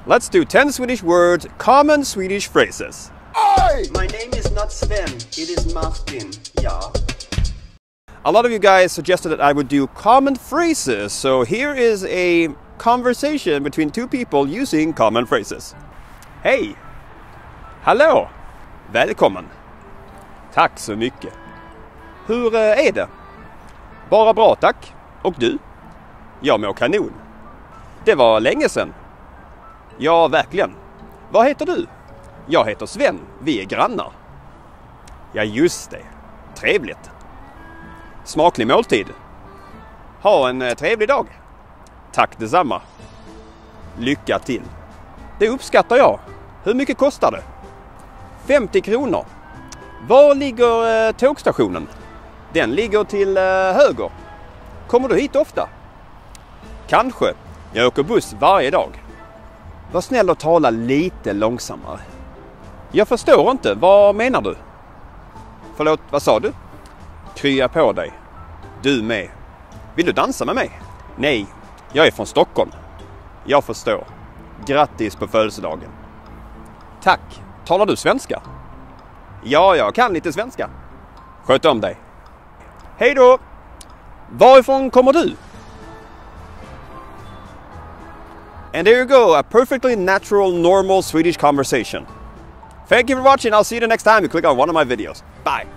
Let's do 10 Swedish words, common Swedish phrases. Oi! My name is not Sven, it is Martin, ja. A lot of you guys suggested that I would do common phrases, so here is a conversation between two people using common phrases. Hej! Hallå! Välkommen! Tack så mycket! Hur är det? Bara bra tack. Och du? Jag mår kanon. Det var länge sedan. Ja, verkligen. Vad heter du? Jag heter Sven. Vi är grannar. Ja, just det. Trevligt. Smaklig måltid. Ha en trevlig dag. Tack detsamma. Lycka till. Det uppskattar jag. Hur mycket kostar det? 50 kronor. Var ligger tågstationen? Den ligger till höger. Kommer du hit ofta? Kanske. Jag åker buss varje dag. Var snäll och tala lite långsammare. Jag förstår inte. Vad menar du? Förlåt, vad sa du? Krya på dig. Du med. Vill du dansa med mig? Nej, jag är från Stockholm. Jag förstår. Grattis på födelsedagen. Tack. Talar du svenska? Ja, jag kan lite svenska. Sköt om dig. Hej då! Varifrån kommer du? And there you go, a perfectly natural, normal Swedish conversation. Thank you for watching. I'll see you the next time you click on one of my videos. Bye!